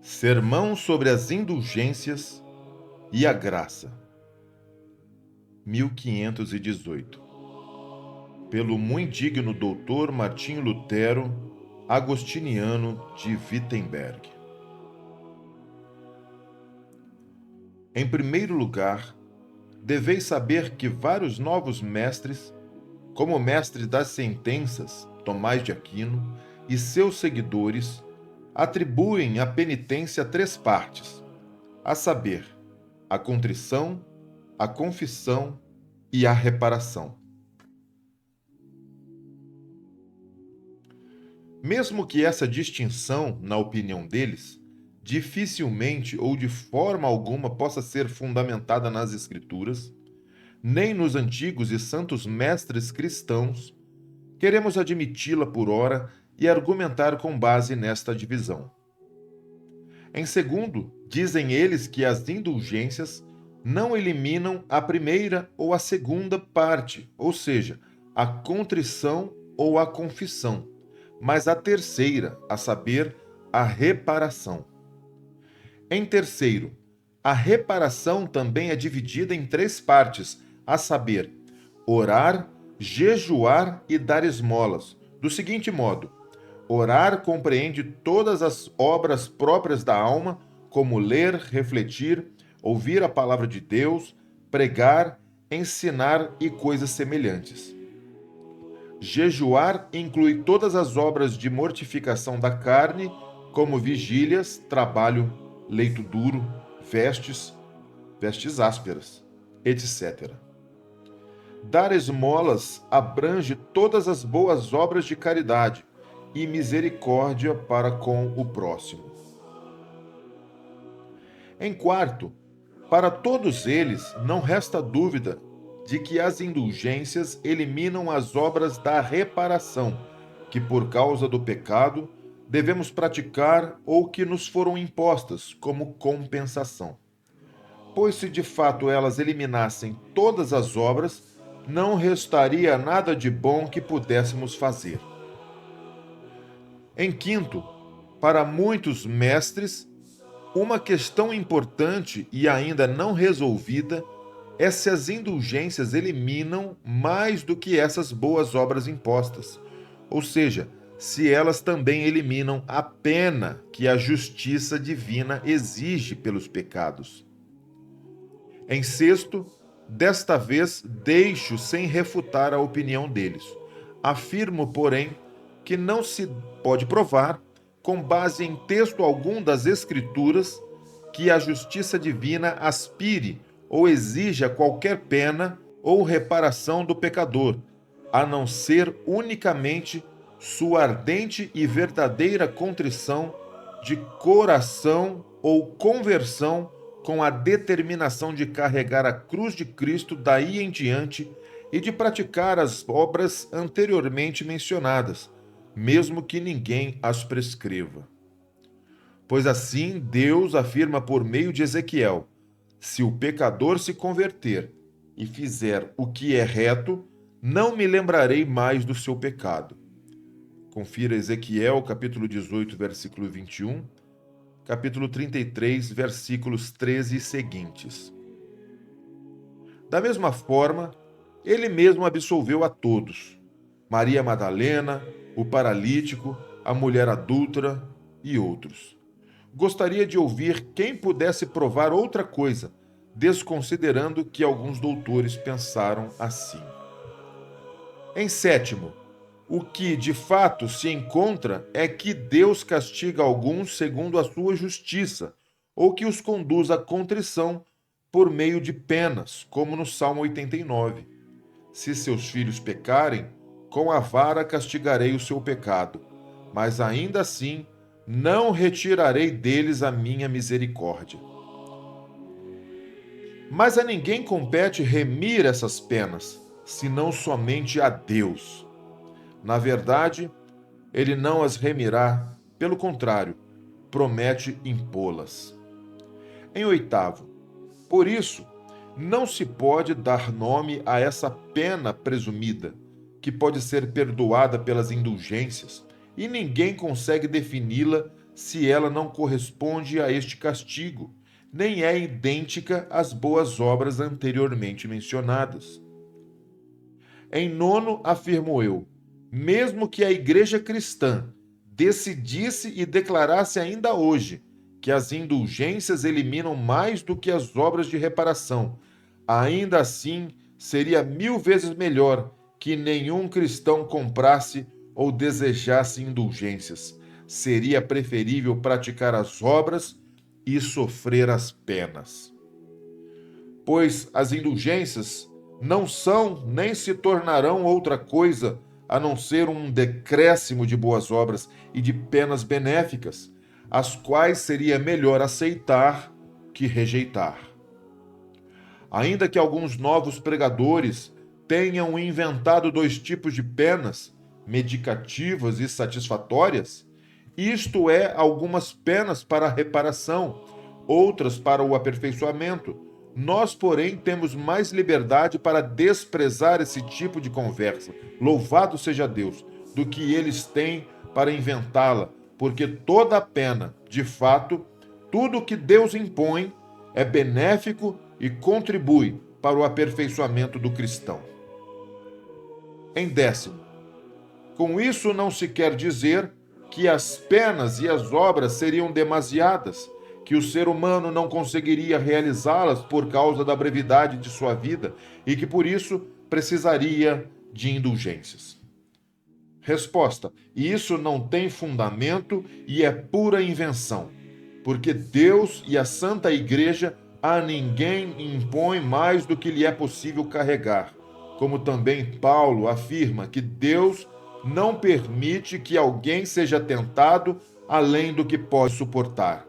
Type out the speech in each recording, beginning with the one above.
Sermão sobre as Indulgências e a Graça, 1518. Pelo muito digno doutor Martinho Lutero, agostiniano de Wittenberg. Em primeiro lugar, deveis saber que vários novos mestres, como o mestre das sentenças, Tomás de Aquino, e seus seguidores, atribuem à penitência três partes, a saber, a contrição, a confissão e a reparação. Mesmo que essa distinção, na opinião deles, dificilmente ou de forma alguma possa ser fundamentada nas Escrituras, nem nos antigos e santos mestres cristãos, queremos admiti-la por ora e argumentar com base nesta divisão. Em segundo, dizem eles que as indulgências não eliminam a primeira ou a segunda parte, ou seja, a contrição ou a confissão, mas a terceira, a saber, a reparação. Em terceiro, a reparação também é dividida em três partes, a saber, orar, jejuar e dar esmolas, do seguinte modo: orar compreende todas as obras próprias da alma, como ler, refletir, ouvir a palavra de Deus, pregar, ensinar e coisas semelhantes. Jejuar inclui todas as obras de mortificação da carne, como vigílias, trabalho, leito duro, vestes ásperas, etc. Dar esmolas abrange todas as boas obras de caridade e misericórdia para com o próximo. Em quarto, para todos eles não resta dúvida de que as indulgências eliminam as obras da reparação, que por causa do pecado devemos praticar ou que nos foram impostas como compensação. Pois se de fato elas eliminassem todas as obras, não restaria nada de bom que pudéssemos fazer. Em quinto, para muitos mestres, uma questão importante e ainda não resolvida é se as indulgências eliminam mais do que essas boas obras impostas, ou seja, se elas também eliminam a pena que a justiça divina exige pelos pecados. Em sexto, desta vez deixo sem refutar a opinião deles. Afirmo, porém, que não se pode provar, com base em texto algum das Escrituras, que a justiça divina aspire ou exija qualquer pena ou reparação do pecador, a não ser unicamente sua ardente e verdadeira contrição de coração ou conversão com a determinação de carregar a cruz de Cristo daí em diante e de praticar as obras anteriormente mencionadas, mesmo que ninguém as prescreva. Pois assim Deus afirma por meio de Ezequiel: se o pecador se converter e fizer o que é reto, não me lembrarei mais do seu pecado. Confira Ezequiel, capítulo 18, versículo 21, capítulo 33, versículos 13 e seguintes. Da mesma forma, ele mesmo absolveu a todos: Maria Madalena, o paralítico, a mulher adúltera e outros. Gostaria de ouvir quem pudesse provar outra coisa, desconsiderando que alguns doutores pensaram assim. Em sétimo, o que de fato se encontra é que Deus castiga alguns segundo a sua justiça, ou que os conduz à contrição por meio de penas, como no Salmo 89. Se seus filhos pecarem, com a vara castigarei o seu pecado, mas ainda assim não retirarei deles a minha misericórdia. Mas a ninguém compete remir essas penas, senão somente a Deus. Na verdade, ele não as remirá, pelo contrário, promete impô-las. Em oitavo, por isso, não se pode dar nome a essa pena presumida, que pode ser perdoada pelas indulgências, e ninguém consegue defini-la se ela não corresponde a este castigo, nem é idêntica às boas obras anteriormente mencionadas. Em nono, afirmo eu, mesmo que a igreja cristã decidisse e declarasse ainda hoje que as indulgências eliminam mais do que as obras de reparação, ainda assim seria 1000 vezes melhor que nenhum cristão comprasse ou desejasse indulgências. Seria preferível praticar as obras e sofrer as penas. Pois as indulgências não são nem se tornarão outra coisa a não ser um decréscimo de boas obras e de penas benéficas, as quais seria melhor aceitar que rejeitar. Ainda que alguns novos pregadores tenham inventado 2 tipos de penas, medicativas e satisfatórias, isto é, algumas penas para a reparação, outras para o aperfeiçoamento. Nós, porém, temos mais liberdade para desprezar esse tipo de conversa, louvado seja Deus, do que eles têm para inventá-la, porque toda a pena, de fato, tudo o que Deus impõe é benéfico e contribui para o aperfeiçoamento do cristão. Em décimo, com isso não se quer dizer que as penas e as obras seriam demasiadas, que o ser humano não conseguiria realizá-las por causa da brevidade de sua vida e que por isso precisaria de indulgências. Resposta: isso não tem fundamento e é pura invenção, porque Deus e a Santa Igreja a ninguém impõem mais do que lhe é possível carregar, como também Paulo afirma que Deus não permite que alguém seja tentado além do que pode suportar.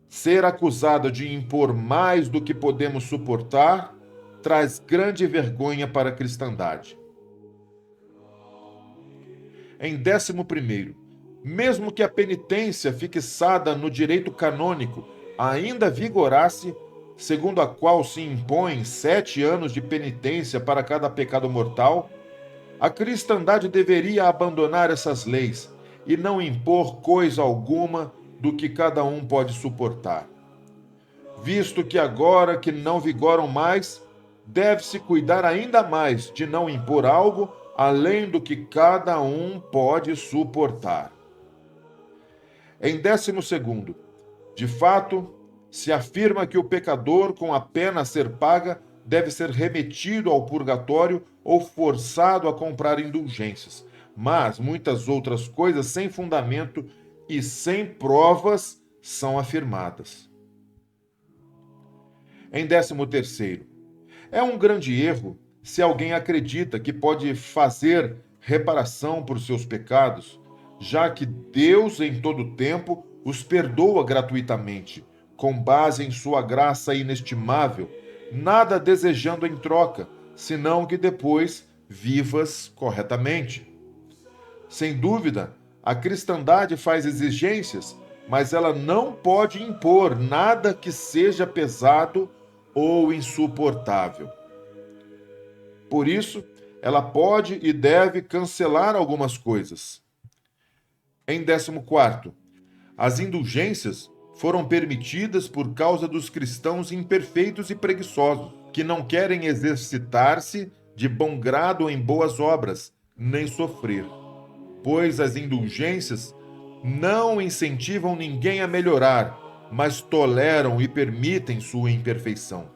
Ser acusado de impor mais do que podemos suportar traz grande vergonha para a cristandade. Em 11º, mesmo que a penitência fixada no direito canônico ainda vigorasse, segundo a qual se impõem 7 anos de penitência para cada pecado mortal, a cristandade deveria abandonar essas leis e não impor coisa alguma do que cada um pode suportar. Visto que agora que não vigoram mais, deve-se cuidar ainda mais de não impor algo além do que cada um pode suportar. Em 12º, de fato, se afirma que o pecador, com a pena a ser paga, deve ser remetido ao purgatório ou forçado a comprar indulgências, mas muitas outras coisas sem fundamento e sem provas são afirmadas. Em 13º, é um grande erro se alguém acredita que pode fazer reparação por seus pecados, já que Deus em todo tempo os perdoa gratuitamente, com base em sua graça inestimável, nada desejando em troca, senão que depois vivas corretamente. Sem dúvida, a cristandade faz exigências, mas ela não pode impor nada que seja pesado ou insuportável. Por isso, ela pode e deve cancelar algumas coisas. Em 14º, as indulgências foram permitidas por causa dos cristãos imperfeitos e preguiçosos, que não querem exercitar-se de bom grado em boas obras, nem sofrer. Pois as indulgências não incentivam ninguém a melhorar, mas toleram e permitem sua imperfeição.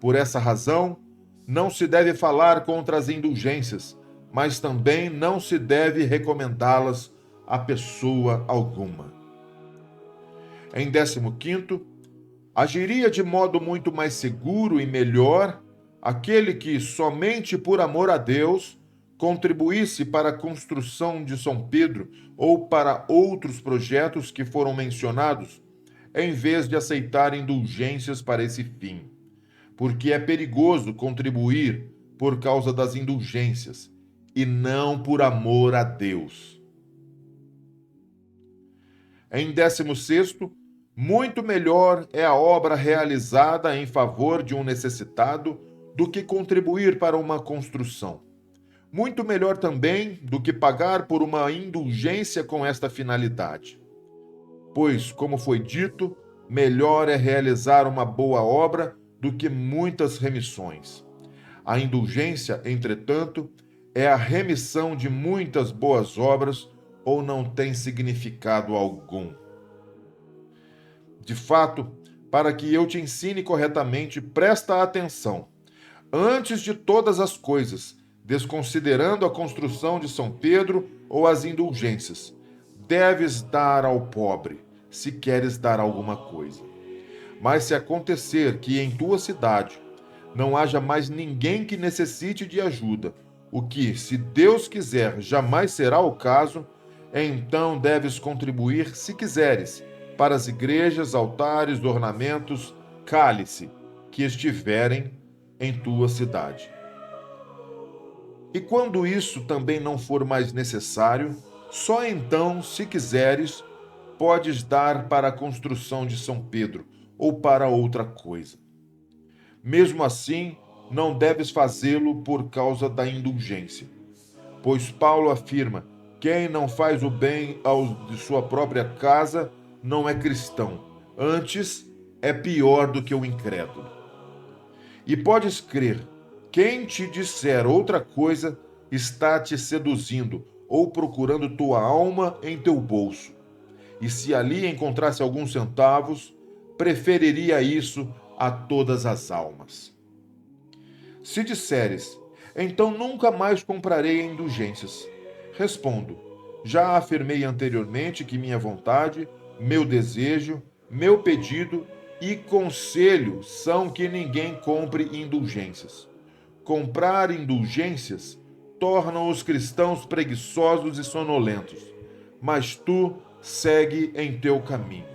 Por essa razão, não se deve falar contra as indulgências, mas também não se deve recomendá-las a pessoa alguma. Em 15º, agiria de modo muito mais seguro e melhor aquele que, somente por amor a Deus, contribuísse para a construção de São Pedro ou para outros projetos que foram mencionados, em vez de aceitar indulgências para esse fim. Porque é perigoso contribuir por causa das indulgências e não por amor a Deus. Em 16º, muito melhor é a obra realizada em favor de um necessitado do que contribuir para uma construção. Muito melhor também do que pagar por uma indulgência com esta finalidade. Pois, como foi dito, melhor é realizar uma boa obra do que muitas remissões. A indulgência, entretanto, é a remissão de muitas boas obras ou não tem significado algum. De fato, para que eu te ensine corretamente, presta atenção. Antes de todas as coisas, desconsiderando a construção de São Pedro ou as indulgências, deves dar ao pobre, se queres dar alguma coisa. Mas se acontecer que em tua cidade não haja mais ninguém que necessite de ajuda, o que, se Deus quiser, jamais será o caso, então deves contribuir, se quiseres, para as igrejas, altares, ornamentos, cálice, que estiverem em tua cidade. E quando isso também não for mais necessário, só então, se quiseres, podes dar para a construção de São Pedro ou para outra coisa. Mesmo assim, não deves fazê-lo por causa da indulgência, pois Paulo afirma: quem não faz o bem aos de sua própria casa não é cristão, antes é pior do que o incrédulo. E podes crer, quem te disser outra coisa está te seduzindo ou procurando tua alma em teu bolso. E se ali encontrasse alguns centavos, preferiria isso a todas as almas. Se disseres, então nunca mais comprarei indulgências, respondo, já afirmei anteriormente que minha vontade, meu desejo, meu pedido e conselho são que ninguém compre indulgências. Comprar indulgências torna os cristãos preguiçosos e sonolentos, mas tu segue em teu caminho.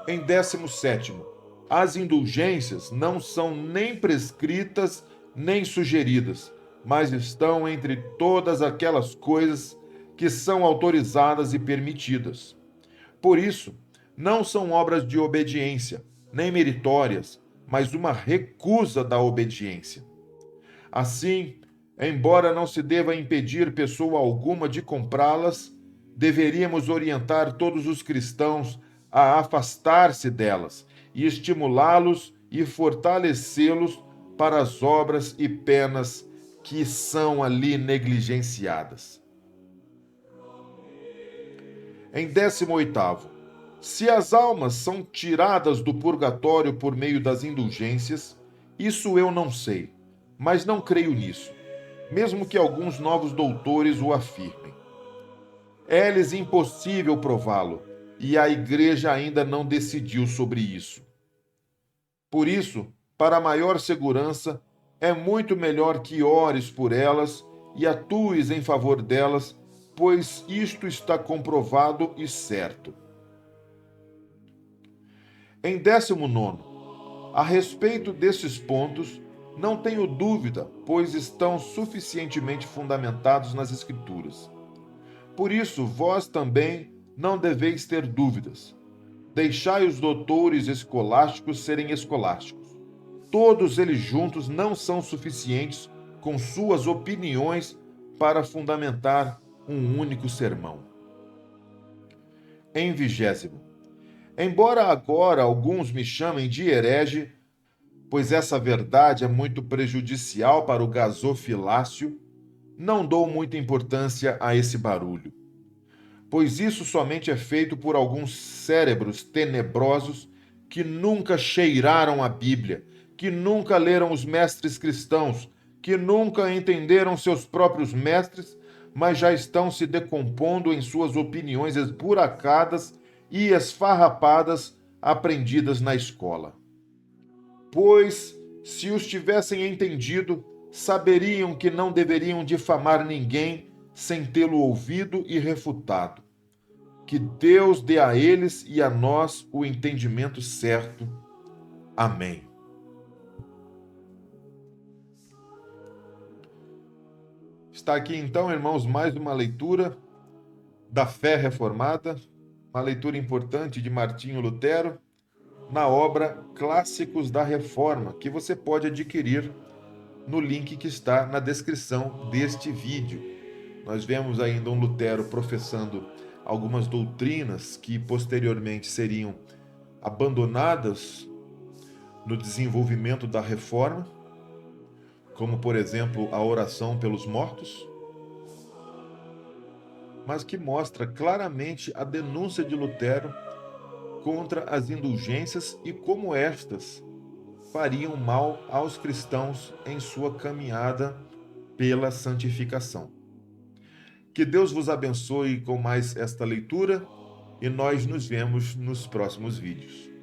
Em 17º, as indulgências não são nem prescritas nem sugeridas, mas estão entre todas aquelas coisas que são autorizadas e permitidas. Por isso, não são obras de obediência, nem meritórias, mas uma recusa da obediência. Assim, embora não se deva impedir pessoa alguma de comprá-las, deveríamos orientar todos os cristãos a afastar-se delas e estimulá-los e fortalecê-los para as obras e penas que são ali negligenciadas. Em 18º, se as almas são tiradas do purgatório por meio das indulgências, isso eu não sei, mas não creio nisso, mesmo que alguns novos doutores o afirmem. É-lhes impossível prová-lo, e a Igreja ainda não decidiu sobre isso. Por isso, para maior segurança, é muito melhor que ores por elas e atues em favor delas, pois isto está comprovado e certo. Em 19º, a respeito desses pontos, não tenho dúvida, pois estão suficientemente fundamentados nas Escrituras. Por isso, vós também não deveis ter dúvidas. Deixai os doutores escolásticos serem escolásticos. Todos eles juntos não são suficientes com suas opiniões para fundamentar um único sermão. Em 20º, embora agora alguns me chamem de herege, pois essa verdade é muito prejudicial para o gasofilácio, não dou muita importância a esse barulho, pois isso somente é feito por alguns cérebros tenebrosos que nunca cheiraram a Bíblia, que nunca leram os mestres cristãos, que nunca entenderam seus próprios mestres, mas já estão se decompondo em suas opiniões esburacadas e esfarrapadas aprendidas na escola. Pois, se os tivessem entendido, saberiam que não deveriam difamar ninguém sem tê-lo ouvido e refutado. Que Deus dê a eles e a nós o entendimento certo. Amém. Está aqui então, irmãos, mais uma leitura da Fé Reformada, uma leitura importante de Martinho Lutero, na obra Clássicos da Reforma, que você pode adquirir no link que está na descrição deste vídeo. Nós vemos ainda um Lutero professando algumas doutrinas que posteriormente seriam abandonadas no desenvolvimento da reforma, como, por exemplo, a oração pelos mortos, mas que mostra claramente a denúncia de Lutero contra as indulgências e como estas fariam mal aos cristãos em sua caminhada pela santificação. Que Deus vos abençoe com mais esta leitura e nós nos vemos nos próximos vídeos.